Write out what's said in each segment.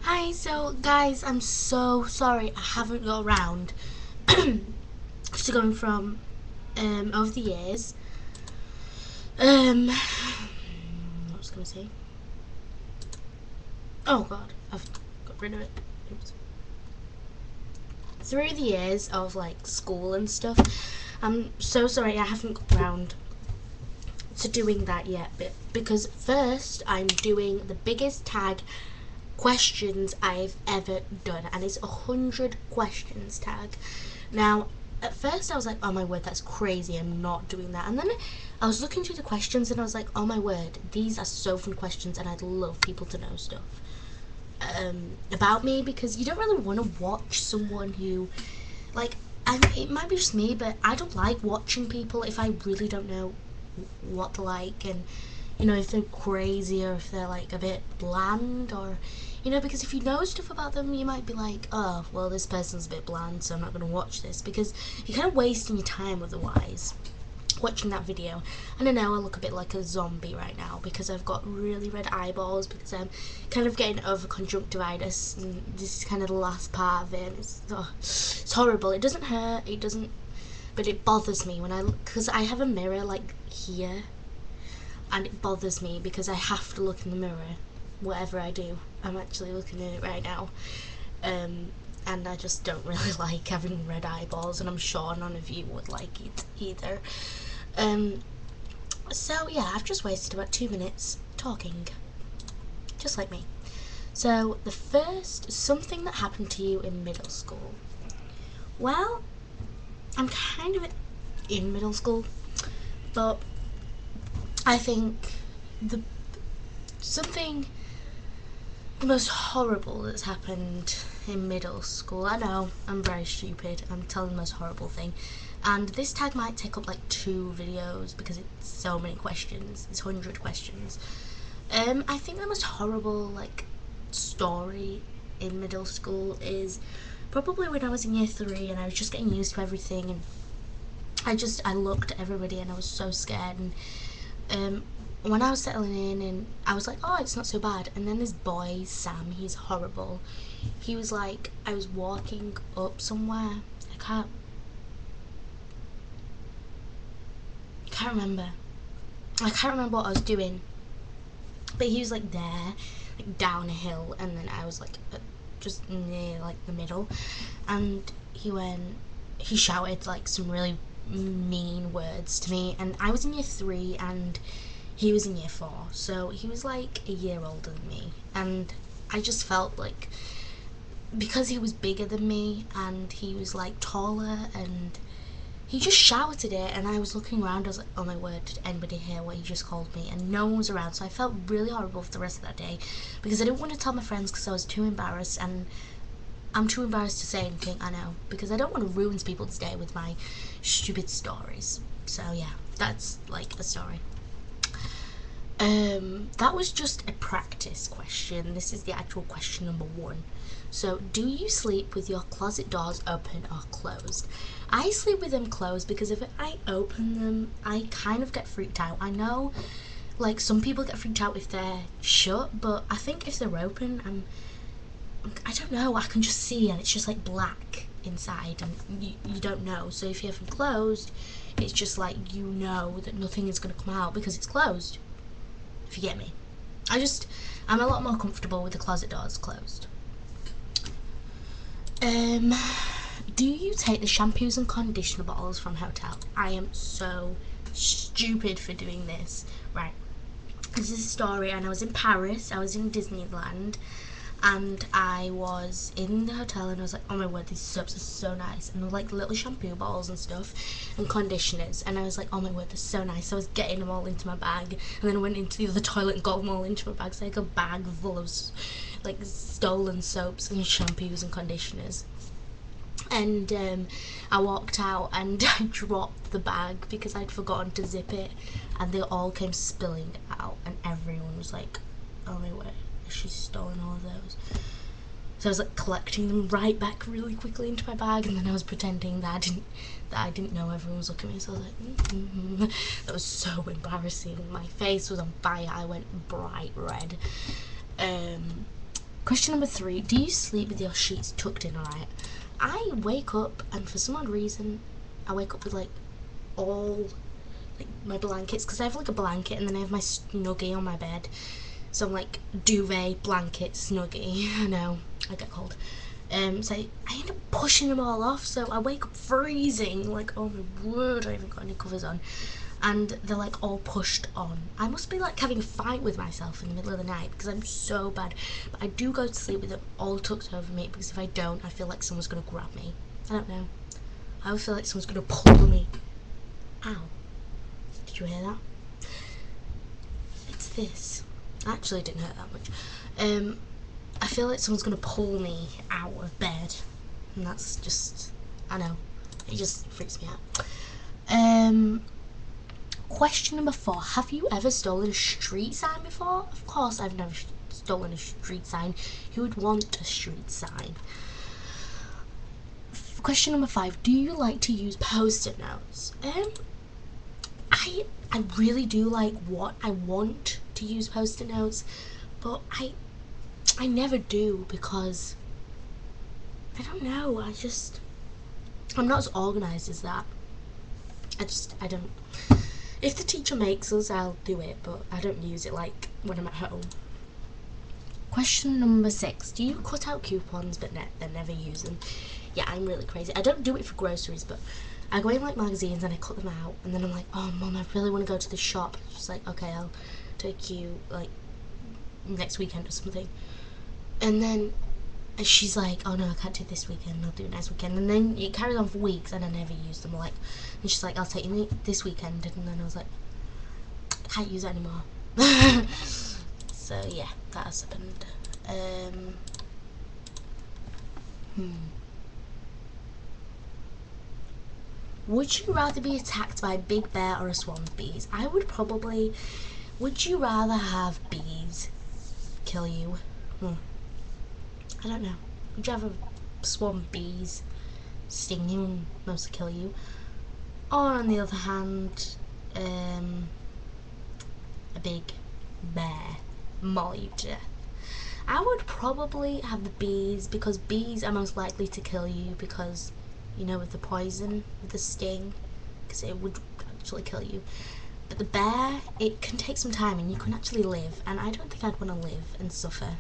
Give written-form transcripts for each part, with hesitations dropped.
Hi, so guys, I'm so sorry I haven't got around to going from over the years. What was I gonna say? Oh god, I've got rid of it. Oops. Through the years of like school and stuff, I'm so sorry I haven't got around to doing that yet, but because first I'm doing the biggest tag questions I've ever done, and it's 100 questions tag. Now at first I was like, oh my word, that's crazy, I'm not doing that. And then I was looking through the questions and I was like, oh my word, these are so fun questions, and I'd love people to know stuff about me, because you don't really want to watch someone who, like, it might be just me, but I don't like watching people if I really don't know what they're like, and if they're crazy, or if they're like a bit bland, or because if you know stuff about them, you might be like, oh well, this person's a bit bland, so I'm not going to watch this, because you're kind of wasting your time otherwise watching that video. And I know I look a bit like a zombie right now because I've got really red eyeballs, because I'm kind of getting over conjunctivitis, and this is kind of the last part of it. It's horrible. It doesn't hurt, it doesn't, but it bothers me when I look, because I have a mirror like here, and it bothers me because I have to look in the mirror whatever I do. I'm actually looking at it right now, and I just don't really like having red eyeballs, and I'm sure none of you would like it either. So yeah, I've just wasted about 2 minutes talking, just like me. So the first, something that happened to you in middle school. Well, I'm kind of in middle school, but I think the something the most horrible that's happened in middle school. I know, I'm very stupid, I'm telling the most horrible thing, and this tag might take up like 2 videos because it's so many questions. It's 100 questions. I think the most horrible like story in middle school is probably when I was in year 3 and I was just getting used to everything, and I looked at everybody and I was so scared, and when I was settling in, and I was like, oh, it's not so bad, and then this boy Sam, he's horrible. He was like, I was walking up somewhere, I can't remember what I was doing, but he was like there, like down a hill, and then I was like just near like the middle, and he shouted like some really mean words to me, and I was in year 3 and he was in year 4, so he was like a year older than me, and I just felt like, because he was bigger than me and he was like taller, and he just shouted it, and I was looking around, I was like, oh my word, did anybody hear what he just called me? And no one was around, so I felt really horrible for the rest of that day, because I didn't want to tell my friends because I was too embarrassed, and I'm too embarrassed to say anything, I know, because I don't want to ruin people's day with my stupid stories. So yeah, that's like a story. That was just a practice question. This is the actual question number 1. So, do you sleep with your closet doors open or closed? I sleep with them closed because if I open them, I kind of get freaked out. I know, like, some people get freaked out if they're shut, but I think if they're open, I don't know, I can just see, and it's just like black inside, and you don't know. So if you have them closed, it's just like, that nothing is going to come out because it's closed. If you get me. I'm a lot more comfortable with the closet doors closed. Do you take the shampoos and conditioner bottles from hotel? I am so stupid for doing this. Right. This is a story, and I was in Paris, I was in Disneyland, and I was in the hotel, and I was like, oh my word, these soaps are so nice, and they're like little shampoo bottles and stuff, and conditioners, and I was like, oh my word, they're so nice. So I was getting them all into my bag, and then I went into the other toilet and got them all into my bag, so I had a bag full of like stolen soaps and shampoos and conditioners. And I walked out and I dropped the bag because I'd forgotten to zip it, and they all came spilling out, and everyone was like, oh my word, she's stolen all of those. So I was like collecting them right back really quickly into my bag, and then I was pretending that I didn't know everyone was looking at me. So I was like, That was so embarrassing. My face was on fire. I went bright red. Question number 3. Do you sleep with your sheets tucked in, alright? I wake up, and for some odd reason, I wake up with, like, all, like, my blankets, because I have, like, a blanket, and then I have my snuggie on my bed. So I'm, like, duvet, blanket, snuggie. I know, I get cold. So I end up pushing them all off, so I wake up freezing, like, oh my word, I haven't got any covers on. And they're like all pushed on. I must be like having a fight with myself in the middle of the night because I'm so bad. But I do go to sleep with them all tucked over me, because if I don't, I feel like someone's going to grab me. I don't know. I would feel like someone's going to pull me. Ow. Did you hear that? It's this. Actually, it didn't hurt that much. I feel like someone's going to pull me out of bed. And that's just, I know. It just freaks me out. Question number 4. Have you ever stolen a street sign before? Of course I've never stolen a street sign. Who would want a street sign? Question number 5. Do you like to use post-it notes? I really do like what I want to use post-it notes, but I never do because I don't know. I'm not as organised as that. I don't. If the teacher makes us, I'll do it, but I don't use it like when I'm at home. Question number 6. Do you cut out coupons but then never use them? Yeah, I'm really crazy. I don't do it for groceries, but I go in like magazines and I cut them out, and then I'm like, oh mum, I really want to go to the shop. She's like, okay, I'll take you like next weekend or something. And then she's like, oh no, I can't do it this weekend, I'll do it next weekend. And then it carries on for weeks and I never use them. Like, and she's like, I'll take you this weekend. And then I was like, I can't use it anymore. So yeah, that has happened. Would you rather be attacked by a big bear or a swarm of bees? I would probably. Would you rather have bees kill you? I don't know. Would you have a swarm of bees sting you and mostly kill you? Or on the other hand, a big bear maul you to death? I would probably have the bees, because bees are most likely to kill you because, you know, with the poison, with the sting, because it would actually kill you. But the bear, it can take some time and you can actually live, and I don't think I'd want to live and suffer,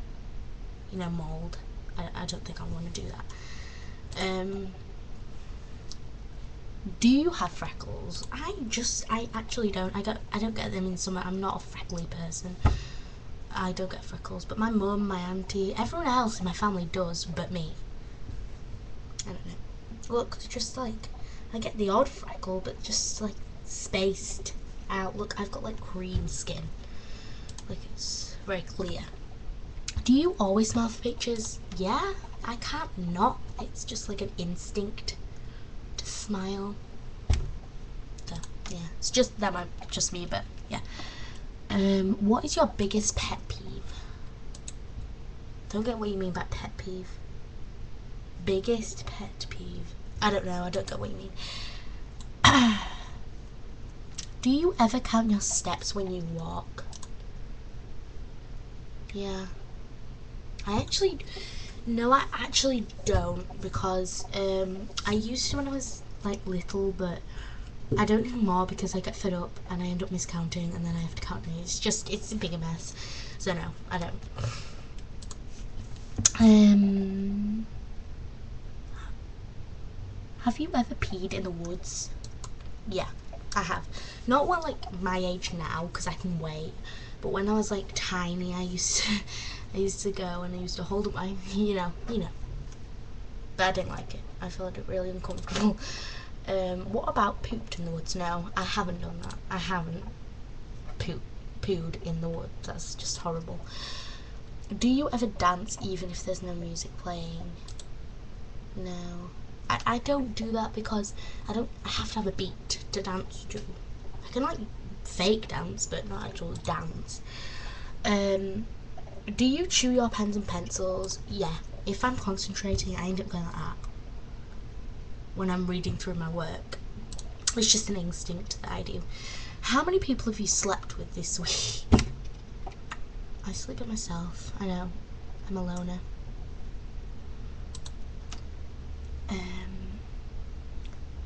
you know, mold. I don't think I want to do that. Do you have freckles? I actually don't. I don't get them in summer. I'm not a freckly person. I don't get freckles, but my mum, my auntie, everyone else in my family does, but me. I don't know. Look, just like, I get the odd freckle, but just like spaced out. Look, I've got like cream skin. Like, it's very clear. Do you always smile for pictures? Yeah, I can't not. It's just like an instinct to smile. So, yeah, it's just that might just me, but yeah. What is your biggest pet peeve? Don't get what you mean by pet peeve. Biggest pet peeve. I don't know. I don't get what you mean. Do you ever count your steps when you walk? Yeah. I actually don't, because I used to when I was like little, but I don't anymore because I get fed up and I end up miscounting and then I have to count me. It's a bigger mess. So no, I don't. Have you ever peed in the woods? Yeah, I have. Not when like my age now, because I can wait. But when I was like tiny, I used to go and I used to hold up my, you know. But I didn't like it. I felt it really uncomfortable. What about pooped in the woods? No, I haven't done that. I haven't pooed in the woods. That's just horrible. Do you ever dance even if there's no music playing? No. I don't do that because I have to have a beat to dance to. I can like fake dance, but not actual dance. Do you chew your pens and pencils? Yeah. If I'm concentrating, I end up going like that when I'm reading through my work. It's just an instinct that I do. How many people have you slept with this week? I sleep with myself. I know. I'm a loner.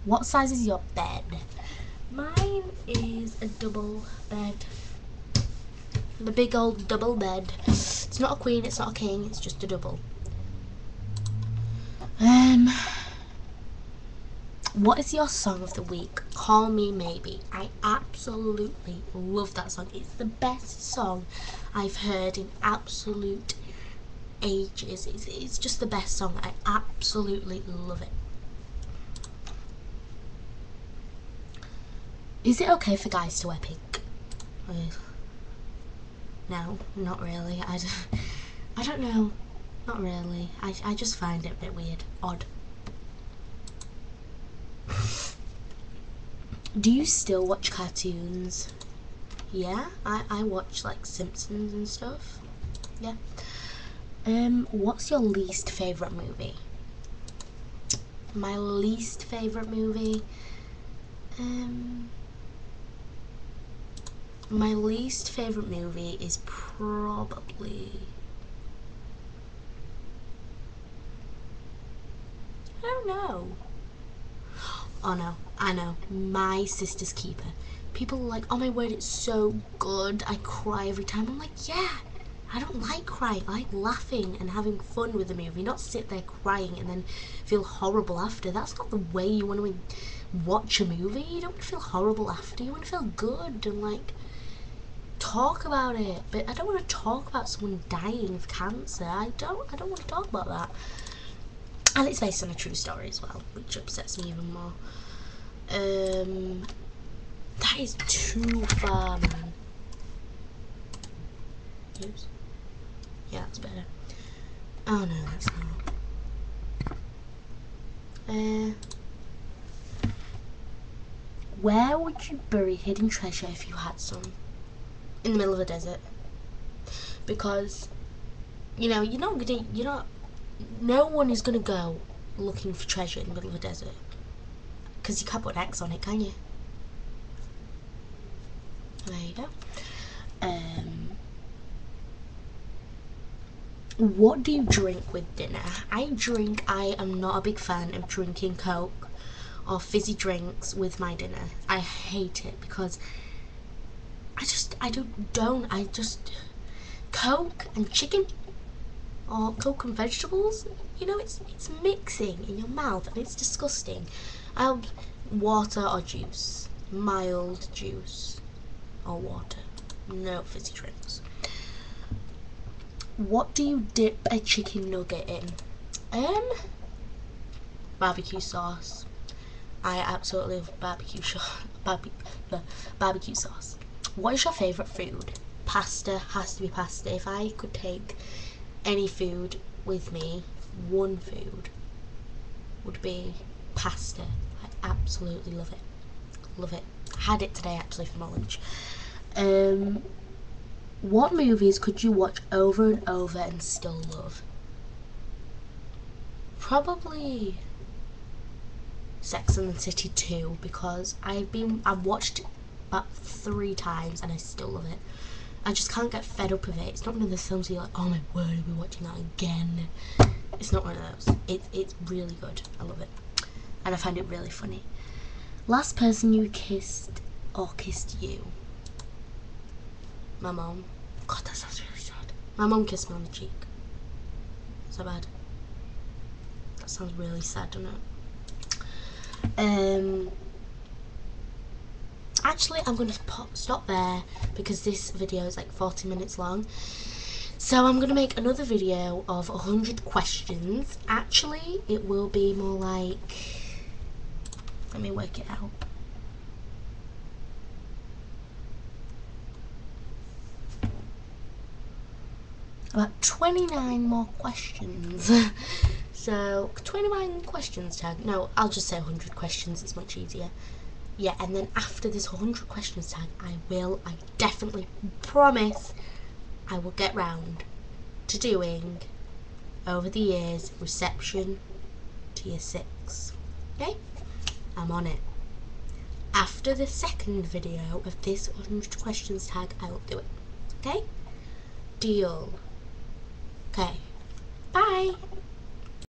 What size is your bed? Mine is a double bed. The big old double bed. It's not a queen, it's not a king, it's just a double. What is your song of the week? Call Me Maybe. I absolutely love that song. It's the best song I've heard in absolute ages. It's just the best song. I absolutely love it. Is it okay for guys to wear pink? No, not really. I don't know. Not really. I just find it a bit weird. Odd. Do you still watch cartoons? Yeah, I watch like Simpsons and stuff. Yeah. What's your least favourite movie? My least favourite movie? My least favourite movie is probably... I don't know. Oh no, I know. My Sister's Keeper. People are like, oh my word, it's so good. I cry every time. I'm like, yeah, I don't like crying. I like laughing and having fun with the movie, not sit there crying and then feel horrible after. That's not the way you want to watch a movie. You don't want to feel horrible after. You want to feel good and like talk about it. But I don't want to talk about someone dying of cancer. I don't want to talk about that. And it's based on a true story as well, which upsets me even more. That is too far, man. Oops. Yeah, that's better. Oh no, that's not. Where would you bury hidden treasure if you had some? In the middle of the desert. Because, you know, no one is gonna go looking for treasure in the middle of the desert. Because you can't put an X on it, can you? There you go. What do you drink with dinner? I am not a big fan of drinking Coke or fizzy drinks with my dinner. I hate it because I just Coke and chicken or Coke and vegetables, you know, it's mixing in your mouth and it's disgusting. Water or juice, mild juice or water, no fizzy drinks. What do you dip a chicken nugget in? Barbecue sauce. I absolutely love barbecue sauce. What is your favourite food? Pasta has to be pasta. If I could take any food with me, one food would be pasta. I absolutely love it. Love it. I had it today actually for my lunch. What movies could you watch over and over and still love? Probably Sex and the City 2 because I've watched it about 3 times and I still love it. I just can't get fed up of it. It's not one of those films where you're like, oh my word, I'll be watching that again. It's not one of those. It's really good. I love it. And I find it really funny. Last person you kissed or kissed you? My mom. God, that sounds really sad. My mom kissed me on the cheek. Is that bad? That sounds really sad, doesn't it? Actually, I'm going to stop there because this video is like 40 minutes long. So I'm going to make another video of 100 questions. Actually, it will be more like... Let me work it out. About 29 more questions. So, 29 questions tag. No, I'll just say 100 questions. It's much easier. Yeah, and then after this 100 questions tag, I definitely promise, I will get round to doing, over the years, reception to year 6. Okay? I'm on it. After the second video of this 100 questions tag, I will do it. Okay? Deal. Okay. Bye.